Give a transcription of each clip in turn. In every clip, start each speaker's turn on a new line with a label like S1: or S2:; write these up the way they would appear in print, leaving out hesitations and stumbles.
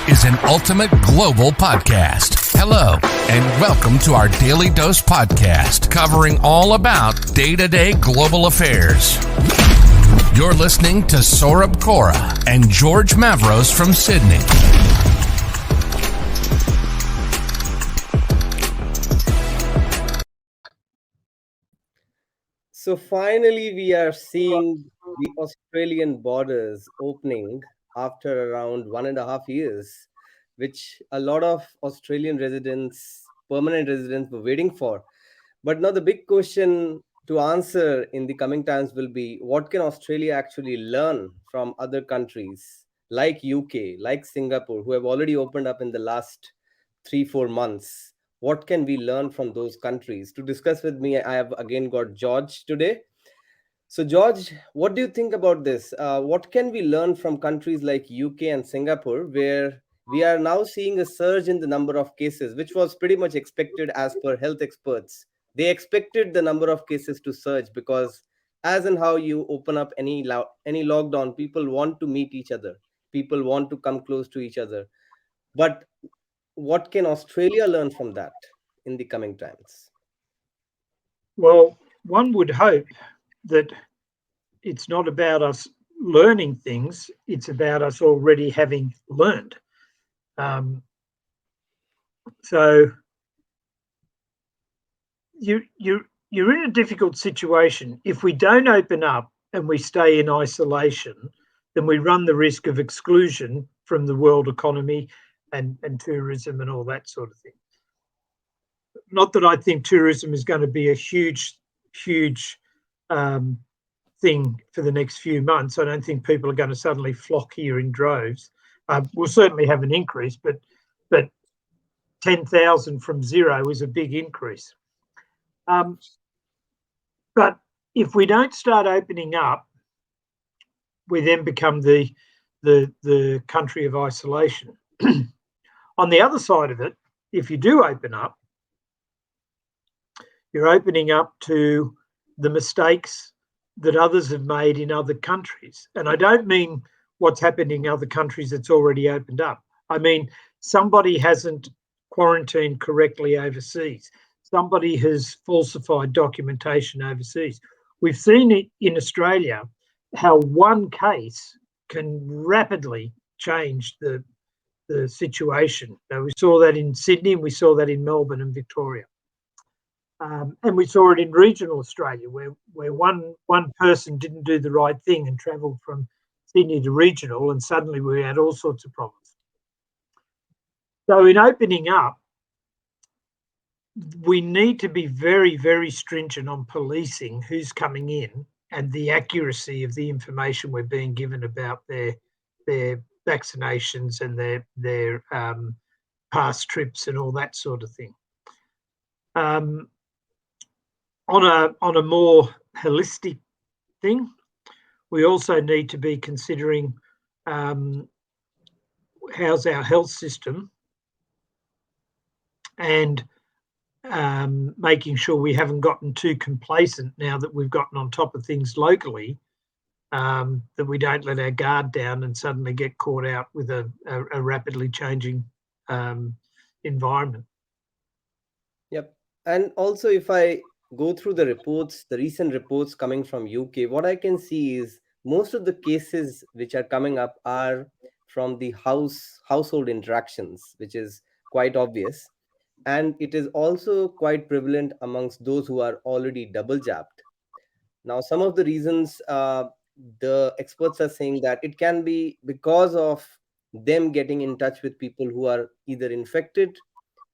S1: is an ultimate global podcast. Hello, and welcome to our Daily Dose podcast, covering all about day-to-day global affairs. You're listening to Saurabh Kora and George Mavros from Sydney.
S2: So finally, we are seeing the Australian borders opening after around 1.5 years, which a lot of Australian residents, permanent residents, were waiting for. But now the big question to answer in the coming times will be, what can Australia actually learn from other countries like UK, like Singapore, who have already opened up in the last 3-4 months? What can we learn from those countries? To discuss with me, I have again got George today. So, George, what do you think about this? What can we learn from countries like UK and Singapore, where we are now seeing a surge in the number of cases, which was pretty much expected as per health experts? They expected the number of cases to surge because, as in how you open up any lockdown, people want to meet each other, people want to come close to each other. But what can Australia learn from that in the coming times?
S3: Well, one would hope that it's not about us learning things, it's about us already having learned. So you're in a difficult situation. If we don't open up and we stay in isolation, then we run the risk of exclusion from the world economy and tourism and all that sort of thing. Not that I think tourism is going to be a huge thing for the next few months. I don't think people are going to suddenly flock here in droves. We'll certainly have an increase, but 10,000 from zero is a big increase. But if we don't start opening up, we then become the country of isolation. On the other side of it, if you do open up, you're opening up to the mistakes that others have made in other countries. And I don't mean what's happened in other countries that's already opened up. I mean, somebody hasn't quarantined correctly overseas. Somebody has falsified documentation overseas. We've seen it in Australia, how one case can rapidly change the situation. Now, we saw that in Sydney, and we saw that in Melbourne and Victoria. And we saw it in regional Australia, where one person didn't do the right thing and travelled from Sydney to regional, and suddenly we had all sorts of problems. So in opening up, we need to be very, very stringent on policing who's coming in and the accuracy of the information we're being given about their vaccinations and their past trips and all that sort of thing. On a more holistic thing, we also need to be considering how's our health system and making sure we haven't gotten too complacent now that we've gotten on top of things locally, that we don't let our guard down and suddenly get caught out with a rapidly changing environment.
S2: Yep. And also, if I go through the reports, the recent reports coming from UK, what I can see is most of the cases which are coming up are from the household interactions, which is quite obvious. And it is also quite prevalent amongst those who are already double jabbed. Now, some of the reasons the experts are saying that it can be because of them getting in touch with people who are either infected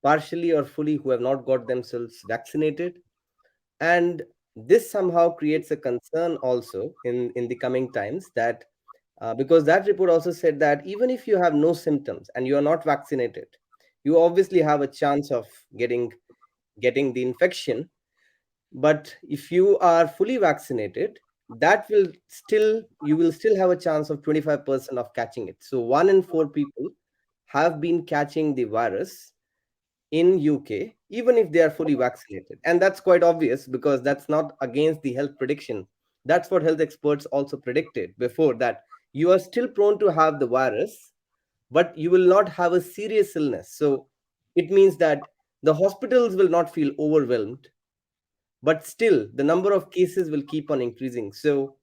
S2: partially or fully, who have not got themselves vaccinated. And this somehow creates a concern also in the coming times, that because that report also said that even if you have no symptoms and you are not vaccinated, you obviously have a chance of getting the infection. But if you are fully vaccinated, you will still have a chance of 25% of catching it. So 1 in 4 people have been catching the virus in UK, even if they are fully vaccinated. And that's quite obvious because that's not against the health prediction. That's what health experts also predicted before, that you are still prone to have the virus, but you will not have a serious illness. So it means that the hospitals will not feel overwhelmed, but still the number of cases will keep on increasing. So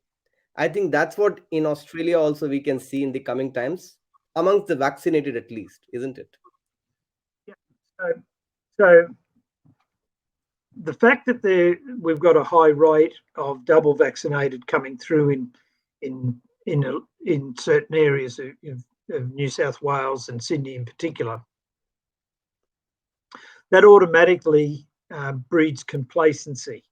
S2: I think that's what in Australia also we can see in the coming times, amongst the vaccinated at least, isn't it?
S3: Yeah. So the fact that we've got a high rate of double vaccinated coming through in certain areas of New South Wales and Sydney in particular, that automatically breeds complacency.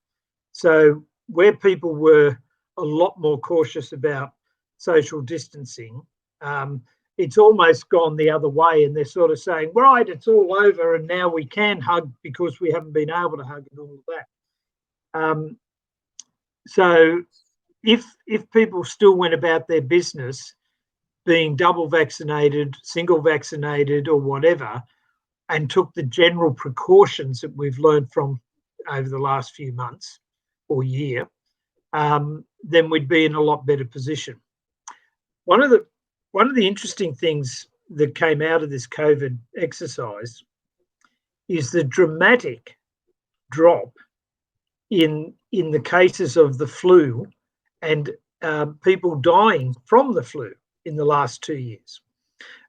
S3: So where people were a lot more cautious about social distancing, it's almost gone the other way, and they're sort of saying, right, it's all over and now we can hug because we haven't been able to hug and all of that. So if people still went about their business being double vaccinated, single vaccinated or whatever, and took the general precautions that we've learned from over the last few months or year, then we'd be in a lot better position. One of the interesting things that came out of this COVID exercise is the dramatic drop in the cases of the flu and people dying from the flu in the last 2 years.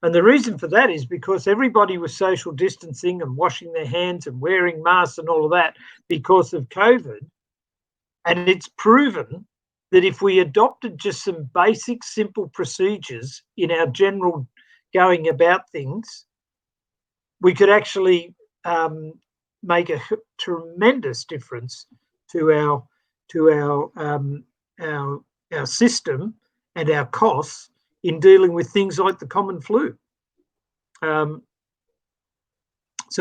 S3: And the reason for that is because everybody was social distancing and washing their hands and wearing masks and all of that because of COVID. And it's proven that if we adopted just some basic, simple procedures in our general going about things, we could actually make a tremendous difference to our system and our costs in dealing with things like the common flu. So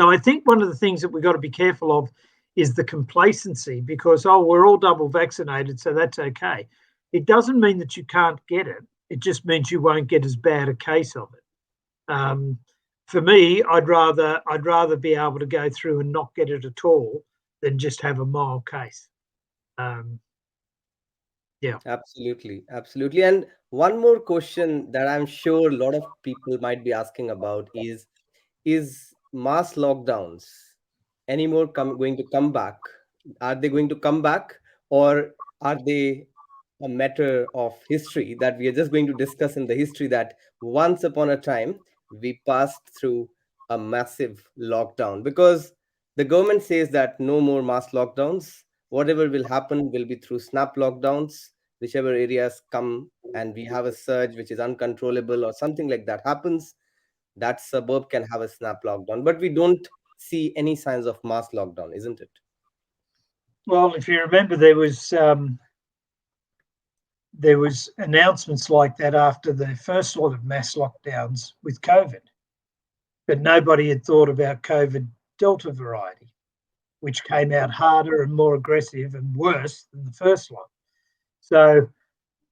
S3: I think one of the things that we've got to be careful of is the complacency, because, we're all double vaccinated, so that's okay. It doesn't mean that you can't get it. It just means you won't get as bad a case of it. For me, I'd rather be able to go through and not get it at all than just have a mild case. Yeah.
S2: Absolutely, absolutely. And one more question that I'm sure a lot of people might be asking about is mass lockdowns anymore going to come back? Are they going to come back, or are they a matter of history that we are just going to discuss in the history that once upon a time we passed through a massive lockdown? Because the government says that no more mass lockdowns. Whatever will happen will be through snap lockdowns, whichever areas come and we have a surge which is uncontrollable or something like that happens, that suburb can have a snap lockdown. But we don't see any signs of mass lockdown, isn't it?
S3: Well, if you remember, there was announcements like that after the first lot of mass lockdowns with COVID, but nobody had thought about COVID Delta variety, which came out harder and more aggressive and worse than the first one. So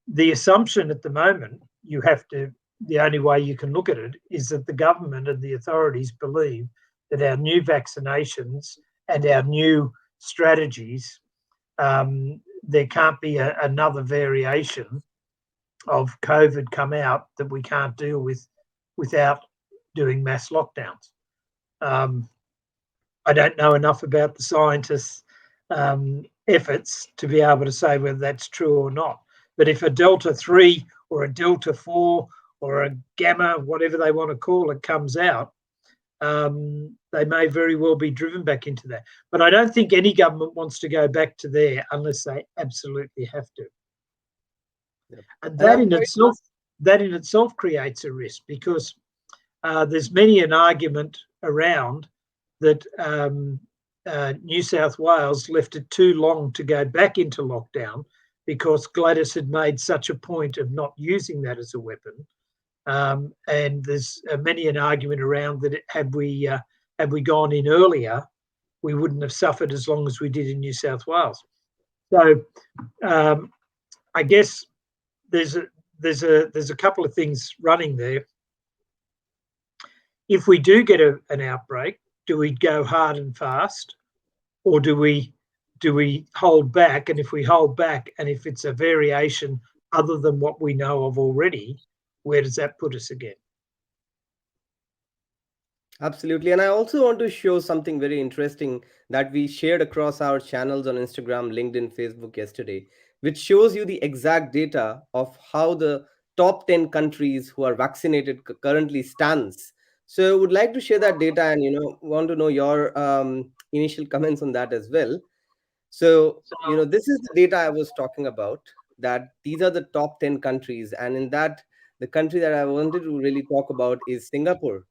S3: the assumption at the moment, the only way you can look at it is that the government and the authorities believe that our new vaccinations and our new strategies, there can't be another variation of COVID come out that we can't deal with without doing mass lockdowns. I don't know enough about the scientists' efforts to be able to say whether that's true or not. But if a Delta 3 or a Delta 4 or a Gamma, whatever they want to call it, comes out, they may very well be driven back into that. But I don't think any government wants to go back to there unless they absolutely have to. Yep. And that in itself creates a risk, because there's many an argument around that New South Wales left it too long to go back into lockdown because Gladys had made such a point of not using that as a weapon. And there's many an argument around that had we gone in earlier, we wouldn't have suffered as long as we did in New South Wales. So I guess there's a couple of things running there. If we do get an outbreak, do we go hard and fast, or do we hold back? And if we hold back, and if it's a variation other than what we know of already, where does that put us again?
S2: Absolutely. And I also want to show something very interesting that we shared across our channels on Instagram, LinkedIn, Facebook yesterday, which shows you the exact data of how the top 10 countries who are vaccinated currently stands. So would like to share that data and want to know your initial comments on that as well. So, this is the data I was talking about, that these are the top 10 countries. And in that, the country that I wanted to really talk about is Singapore,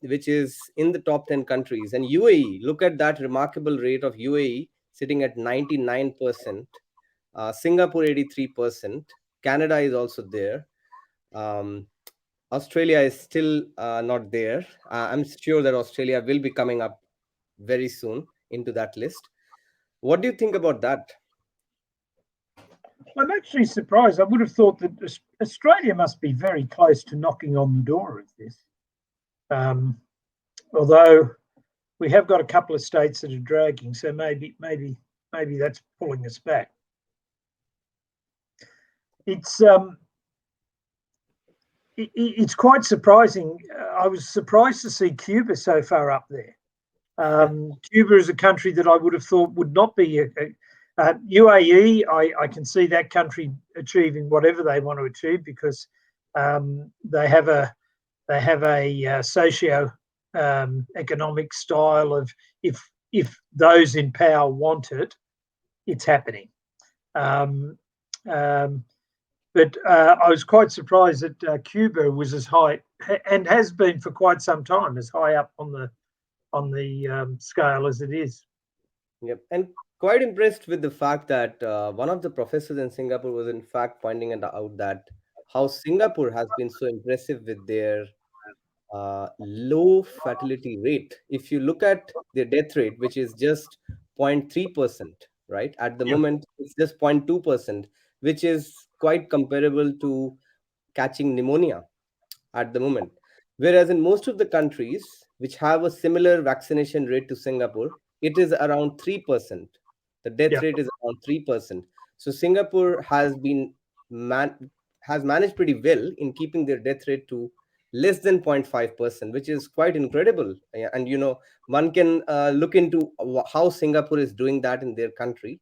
S2: which is in the top 10 countries. And UAE, look at that remarkable rate of UAE sitting at 99%, Singapore 83%, Canada is also there. Um, Australia is still not there. I'm sure that Australia will be coming up very soon into that list. What do you think about that?
S3: I'm actually surprised. I would have thought that Australia must be very close to knocking on the door of this. Although we have got a couple of states that are dragging, so maybe that's pulling us back. It's quite surprising. I was surprised to see Cuba so far up there. Cuba is a country that I would have thought would not be UAE. I can see that country achieving whatever they want to achieve because they have a socio economic style of if those in power want it, it's happening. But I was quite surprised that Cuba was as high and has been for quite some time as high up on the scale as it is.
S2: Yep. And quite impressed with the fact that one of the professors in Singapore was in fact pointing it out that how Singapore has been so impressive with their low fatality rate. If you look at their death rate, which is just 0.3%, right? At the
S3: Yeah.
S2: moment, it's just 0.2%, which is quite comparable to catching pneumonia at the moment. Whereas in most of the countries which have a similar vaccination rate to Singapore, it is around 3%. The death
S3: Yeah.
S2: rate is around 3%. So Singapore has managed pretty well in keeping their death rate to less than 0.5%, which is quite incredible. And one can look into how Singapore is doing that in their country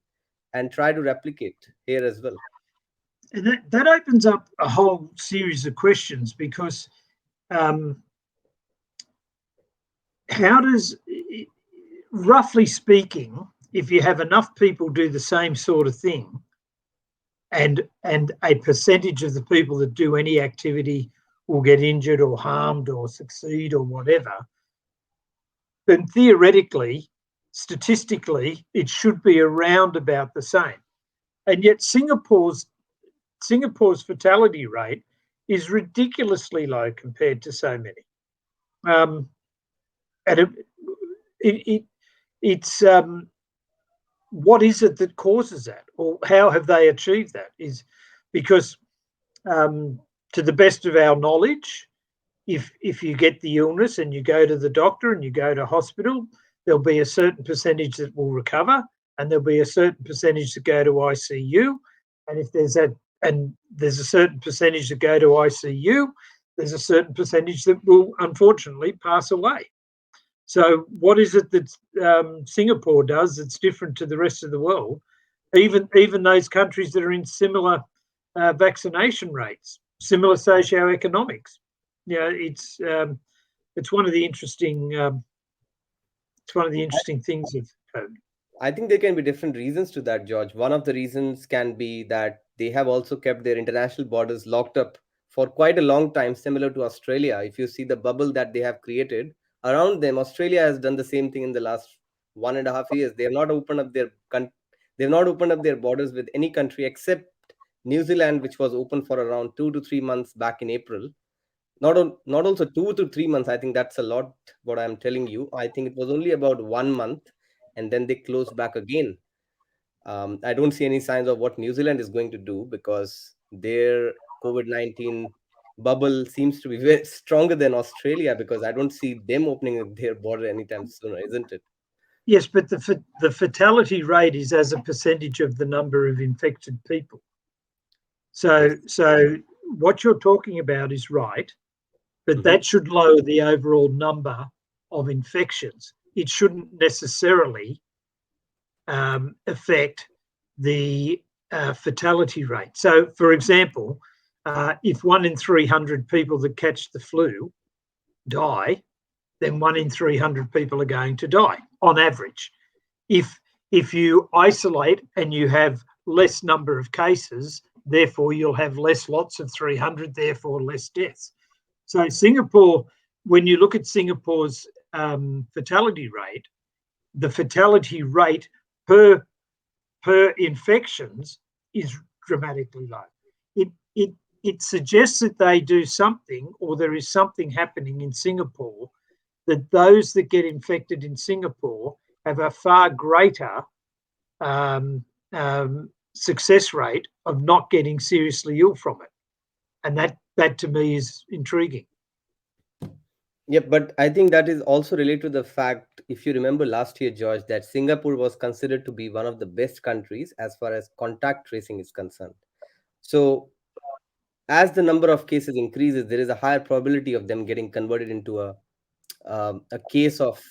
S2: and try to replicate here as well.
S3: And that opens up a whole series of questions because how does, roughly speaking, if you have enough people do the same sort of thing and a percentage of the people that do any activity will get injured or harmed or succeed or whatever, then theoretically, statistically, it should be around about the same. And yet Singapore's fatality rate is ridiculously low compared to so many. And it's what is it that causes that, or how have they achieved that? Is because, to the best of our knowledge, if you get the illness and you go to the doctor and you go to hospital, there'll be a certain percentage that will recover, and there'll be a certain percentage that go to ICU. And if there's a certain percentage that go to ICU, there's a certain percentage that will unfortunately pass away. So what is it that Singapore does that's different to the rest of the world? Even those countries that are in similar vaccination rates, similar socioeconomics. It's one of the interesting things of COVID.
S2: I think there can be different reasons to that, George. One of the reasons can be that they have also kept their international borders locked up for quite a long time, similar to Australia. If you see the bubble that they have created around them, Australia has done the same thing in the last 1.5 years. They have not opened up their borders with any country except New Zealand, which was open for around 2 to 3 months back in April. Not also 2 to 3 months. I think that's a lot. What I'm telling you, I think it was only about 1 month, and then they closed back again. I don't see any signs of what New Zealand is going to do because their COVID-19 bubble seems to be very stronger than Australia, because I don't see them opening their border anytime sooner, isn't it?
S3: Yes, but the fatality rate is as a percentage of the number of infected people. So
S2: Yes.
S3: what you're talking about is right, but
S2: Hmm.
S3: that should lower the overall number of infections. It shouldn't necessarily affect the fatality rate. So, for example, if 1 in 300 people that catch the flu die, then 1 in 300 people are going to die on average. If if you isolate and you have less number of cases, therefore you'll have less lots of 300, therefore less deaths. So Singapore, when you look at Singapore's fatality rate, the fatality rate per infections is dramatically low. It it it suggests that they do something, or there is something happening in Singapore, that those that get infected in Singapore have a far greater um, success rate of not getting seriously ill from it, and that to me is intriguing.
S2: Yep, but I think that is also related to the fact, if you remember last year, George, that Singapore was considered to be one of the best countries as far as contact tracing is concerned. So, as the number of cases increases, there is a higher probability of them getting converted into a case of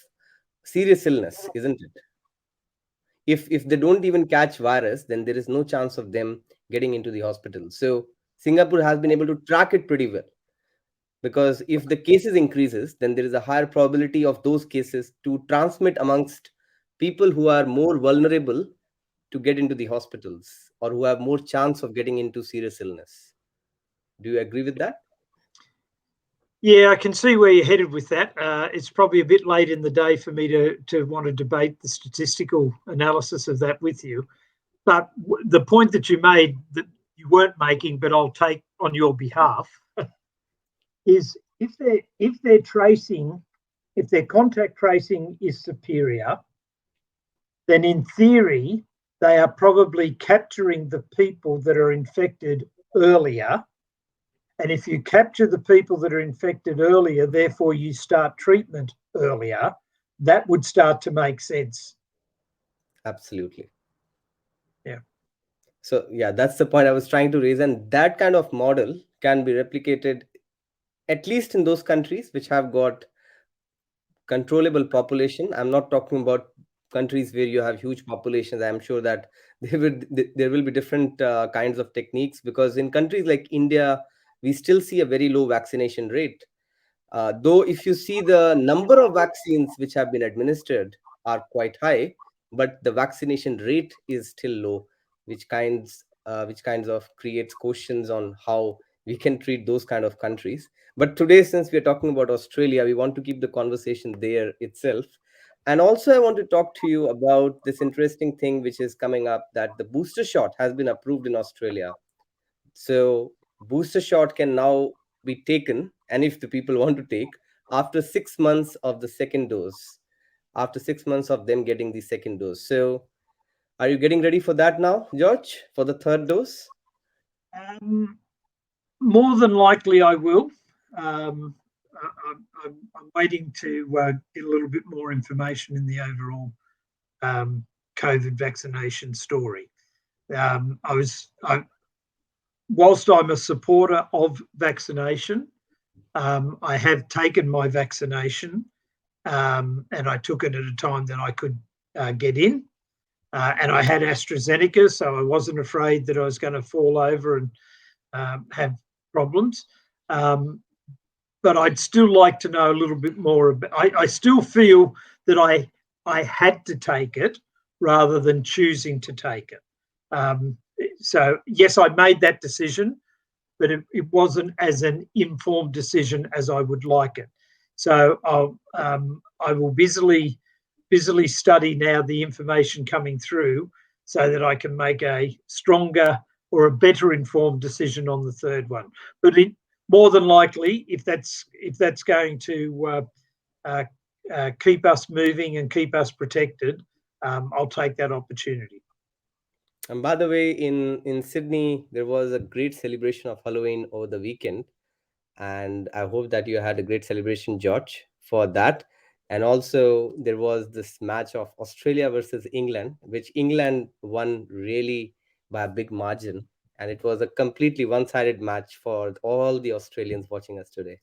S2: serious illness, isn't it? If they don't even catch virus, then there is no chance of them getting into the hospital. So Singapore has been able to track it pretty well, because if the cases increases, then there is a higher probability of those cases to transmit amongst people who are more vulnerable to get into the hospitals, or who have more chance of getting into serious illness. Do you agree with that?
S3: Yeah, I can see where you're headed with that. It's probably a bit late in the day for me to want to debate the statistical analysis of that with you. But the point that you made that you weren't making, but I'll take on your behalf, is if they're tracing, if their contact tracing is superior, then in theory they are probably capturing the people that are infected earlier. And if you capture the people that are infected earlier, therefore you start treatment earlier, that would start to make sense.
S2: Absolutely.
S3: Yeah.
S2: So yeah, that's the point I was trying to raise, and that kind of model can be replicated at least in those countries which have got controllable population. I'm not talking about countries where you have huge populations. I'm sure that there will be different kinds of techniques, because in countries like India, we still see a very low vaccination rate. Though if you see, the number of vaccines which have been administered are quite high, but the vaccination rate is still low, which kinds of creates questions on how we can treat those kind of countries. But today, since we are talking about Australia, we want to keep the conversation there itself. And also, I want to talk to you about this interesting thing which is coming up, that the booster shot has been approved in Australia. So booster shot can now be taken, and if the people want to take, after 6 months of the second dose, after 6 months of them getting the second dose. So are you getting ready for that now, George, for the third dose?
S3: Um, More than likely, I will. I'm waiting to get a little bit more information in the overall um, COVID vaccination story. I was, whilst I'm a supporter of vaccination, I have taken my vaccination, and I took it at a time that I could get in. And I had AstraZeneca, so I wasn't afraid that I was going to fall over and have problems. But I'd still like to know a little bit more about. I still feel that I had to take it rather than choosing to take it. So yes, I made that decision, but it wasn't as an informed decision as I would like it. So I will busily study now the information coming through, so that I can make a stronger or a better informed decision on the third one. But more than likely, if that's going to uh, keep us moving and keep us protected, I'll take that opportunity.
S2: And by the way, in Sydney, there was a great celebration of Halloween over the weekend, and I hope that you had a great celebration, George, for that. And also, there was this match of Australia versus England, which England won really by a big margin, and it was a completely one-sided match for all the Australians watching us today.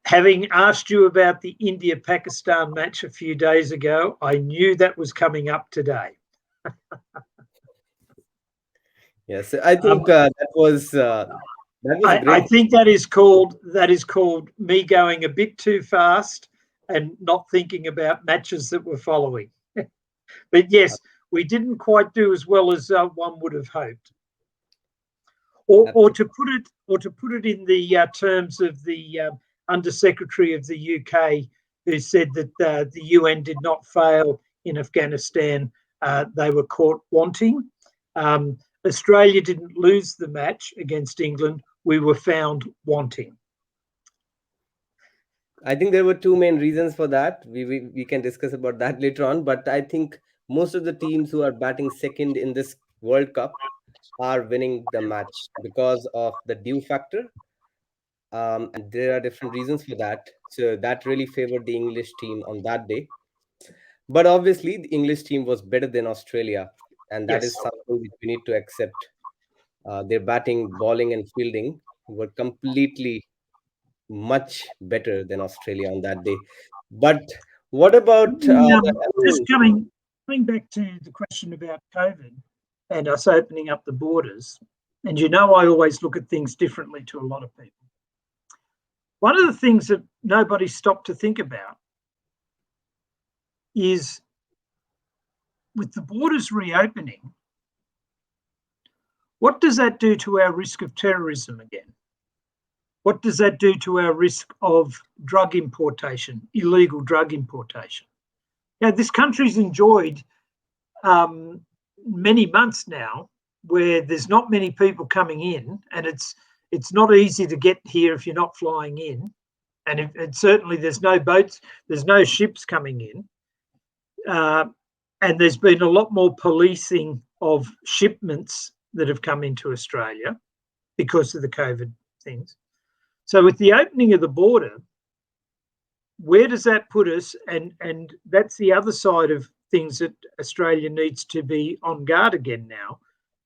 S3: Having asked you about the India-Pakistan match a few days ago, I knew that was coming up today.
S2: Yes, I think that was a
S3: I
S2: great.
S3: think that is called me going a bit too fast and not thinking about matches that were following. But yes, we didn't quite do as well as one would have hoped. Or to put it in the terms of the Undersecretary of the UK, who said that the UN did not fail in Afghanistan, they were caught wanting. Australia didn't lose the match against England. We were found wanting.
S2: I think there were two main reasons for that. We can discuss about that later on. But I think most of the teams who are batting second in this World Cup are winning the match because of the due factor. And there are different reasons for that. So that really favored the English team on that day. But obviously, the English team was better than Australia, and that
S3: Yes.
S2: is something which we need to accept. Their batting, bowling, and fielding were completely much better than Australia on that day. But what about
S3: Just coming back to the question about COVID and us opening up the borders, and I always look at things differently to a lot of people. One of the things that nobody stopped to think about is with the borders reopening, what does that do to our risk of terrorism again? What does that do to our risk of drug importation, illegal drug importation? This country's enjoyed many months now where there's not many people coming in, and it's not easy to get here if you're not flying in, and certainly there's no boats, there's no ships coming in, and there's been a lot more policing of shipments that have come into Australia because of the COVID things. So with the opening of the border, where does that put us? And that's the other side of things that Australia needs to be on guard again now,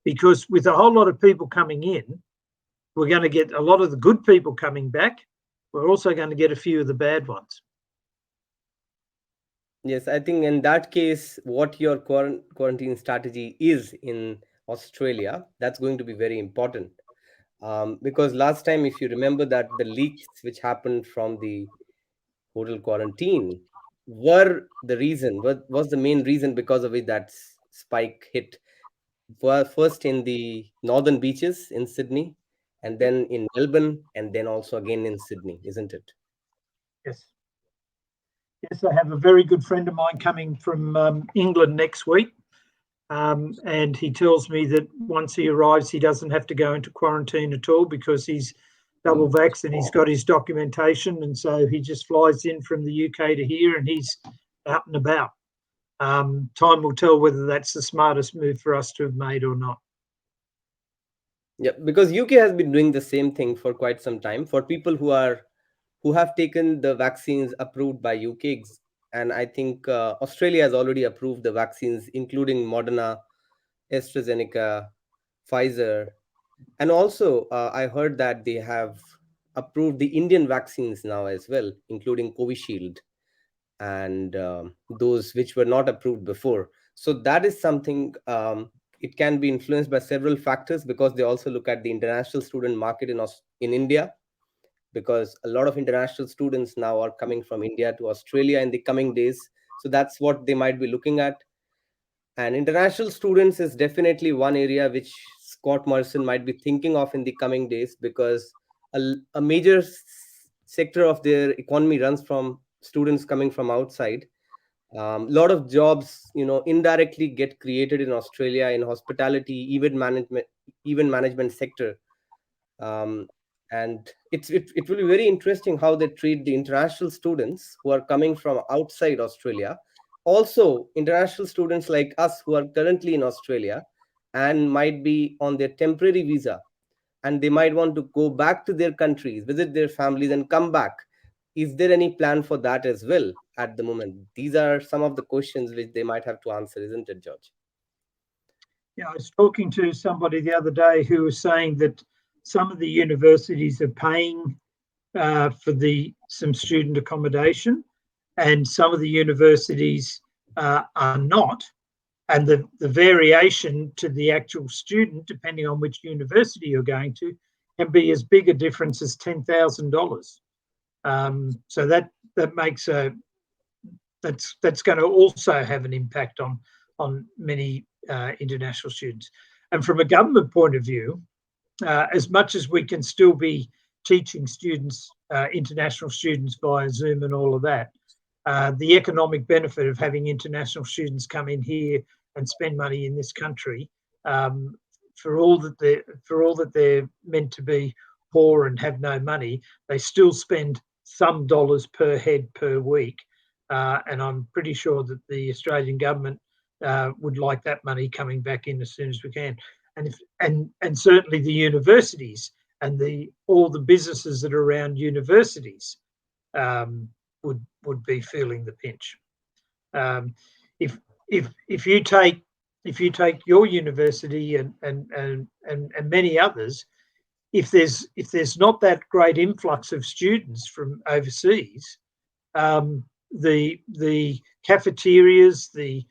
S3: because with a whole lot of people coming in, we're going to get a lot of the good people coming back. We're also going to get a few of the bad ones.
S2: Yes, I think in that case, what your quarantine strategy is in Australia, that's going to be very important. Because last time, if you remember, that the leaks which happened from the hotel quarantine were the reason, was the main reason because of which that spike hit. First in the northern beaches in Sydney, and then in Melbourne, and then also again in Sydney, isn't it?
S3: Yes. Yes, I have a very good friend of mine coming from England next week. And he tells me that once he arrives, he doesn't have to go into quarantine at all because he's double vaxxed and he's got his documentation. And so he just flies in from the UK to here and he's out and about. Time will tell whether that's the smartest move for us to have made or not.
S2: Yeah, because UK has been doing the same thing for quite some time for people who have taken the vaccines approved by UK, and I think Australia has already approved the vaccines, including Moderna, AstraZeneca, Pfizer, and also I heard that they have approved the Indian vaccines now as well, including Covishield and those which were not approved before. So that is something. It can be influenced by several factors because they also look at the international student market in India, because a lot of international students now are coming from India to Australia in the coming days. So that's what they might be looking at. And international students is definitely one area which Scott Morrison might be thinking of in the coming days, because a major sector of their economy runs from students coming from outside. A lot of jobs, indirectly get created in Australia in hospitality, event management sector. um, and it will be very interesting how they treat the international students who are coming from outside Australia, also international students like us who are currently in Australia and might be on their temporary visa, and they might want to go back to their countries, visit their families, and come back. Is there any plan for that as well at the moment? These are some of the questions which they might have to answer, isn't it, George?
S3: Yeah, I was talking to somebody the other day who was saying that some of the universities are paying for some student accommodation, and some of the universities are not. And the variation to the actual student, depending on which university you're going to, can be as big a difference as $10,000. So that makes that's going to also have an impact on many international students. And from a government point of view, as much as we can still be teaching students, international students via Zoom and all of that, the economic benefit of having international students come in here and spend money in this country, for all that they're meant to be poor and have no money, they still spend some dollars per head per week, and I'm pretty sure that the Australian government would like that money coming back in as soon as we can, and certainly the universities and all the businesses that are around universities would be feeling the pinch. If you take your university and many others, if there's not that great influx of students from overseas, the cafeterias, the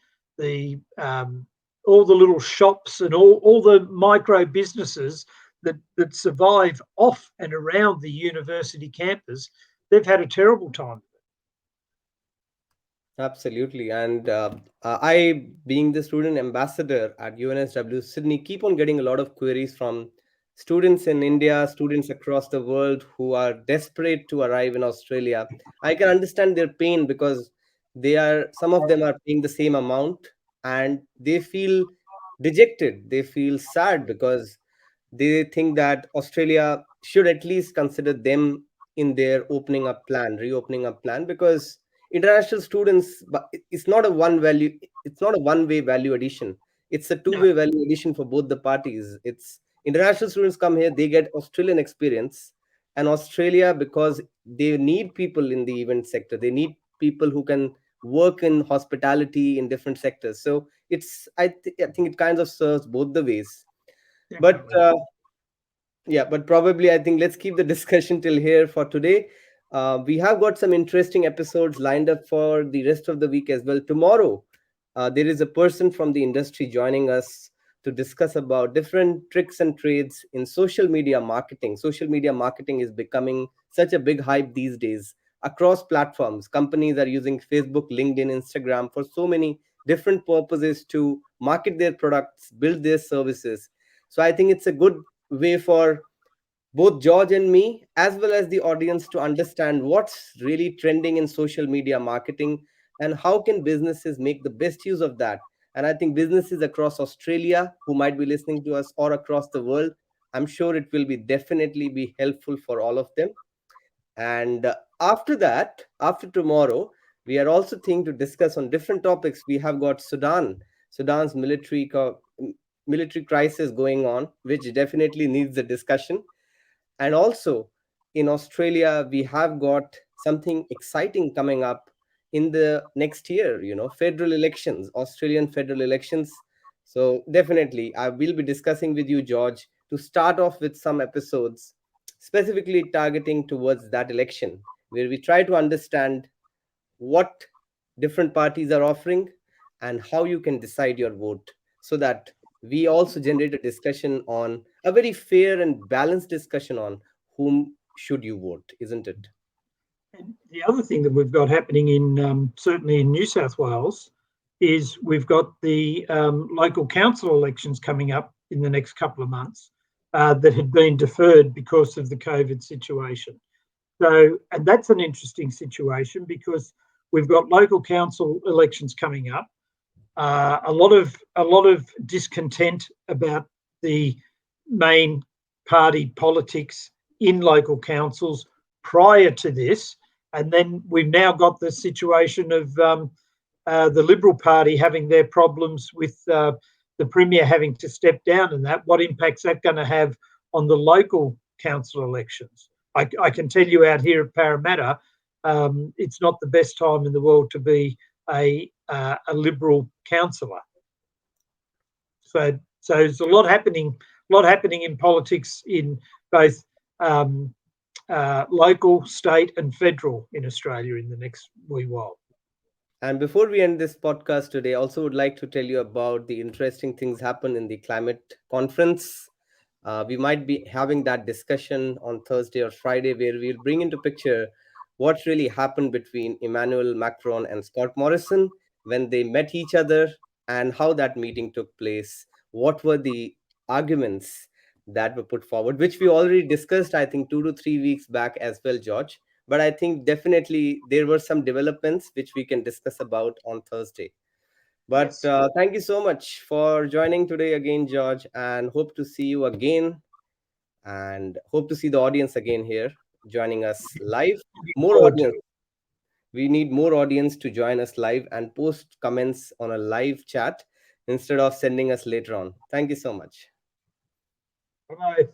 S3: all the little shops and all the micro businesses that survive off and around the university campus, they've had a terrible time.
S2: Absolutely. And I, being the student ambassador at UNSW Sydney, keep on getting a lot of queries from students in India, students across the world who are desperate to arrive in Australia. I can understand their pain because some of them are paying the same amount and they feel dejected. They feel sad because they think that Australia should at least consider them in their reopening up plan, because international students, but it's not a one way value addition. It's a two-way value addition for both the parties. It's international students come here, they get Australian experience, and Australia, because they need people in the event sector, they need people who can work in hospitality in different sectors. So I think it kind of serves both the ways. But yeah, but probably I think let's keep the discussion till here for today. We have got some interesting episodes lined up for the rest of the week as well. Tomorrow, there is a person from the industry joining us to discuss about different tricks and trades in social media marketing. Social media marketing is becoming such a big hype these days across platforms. Companies are using Facebook, LinkedIn, Instagram for so many different purposes to market their products, build their services. So I think it's a good way for both George and me, as well as the audience, to understand what's really trending in social media marketing and how can businesses make the best use of that. And I think businesses across Australia who might be listening to us, or across the world, I'm sure it will be definitely be helpful for all of them. And after that, after tomorrow, we are also thinking to discuss on different topics. We have got Sudan's military crisis going on, which definitely needs a discussion. And also in Australia, we have got something exciting coming up in the next year, federal elections, Australian federal elections. So definitely, I will be discussing with you, George, to start off with some episodes specifically targeting towards that election, where we try to understand what different parties are offering and how you can decide your vote, so that we also generate a discussion on a very fair and balanced discussion on whom should you vote, isn't it?
S3: And the other thing that we've got happening in certainly in New South Wales is we've got the local council elections coming up in the next couple of months that had been deferred because of the COVID situation. So, and that's an interesting situation because we've got local council elections coming up. A lot of discontent about the main party politics in local councils prior to this, and then we've now got the situation of the Liberal Party having their problems with the Premier having to step down, and that what impact's that going to have on the local council elections? I can tell you out here at Parramatta, it's not the best time in the world to be a Liberal councillor. So there's a lot happening in politics in both local, state, and federal in Australia in the next wee while.
S2: And before we end this podcast today, I also would like to tell you about the interesting things happen in the climate conference. We might be having that discussion on Thursday or Friday, where we'll bring into picture what really happened between Emmanuel Macron and Scott Morrison when they met each other, and how that meeting took place. What were the arguments that were put forward, which we already discussed, I think, 2 to 3 weeks back as well, George. But I think definitely there were some developments which we can discuss about on Thursday. But
S3: Yes.
S2: thank you so much for joining today again, George, and hope to see you again, and hope to see the audience again here joining us live.
S3: Looking
S2: More
S3: forward to
S2: audience.
S3: it.
S2: We need more audience to join us live and post comments on a live chat instead of sending us later on. Thank you so much.
S3: Bye.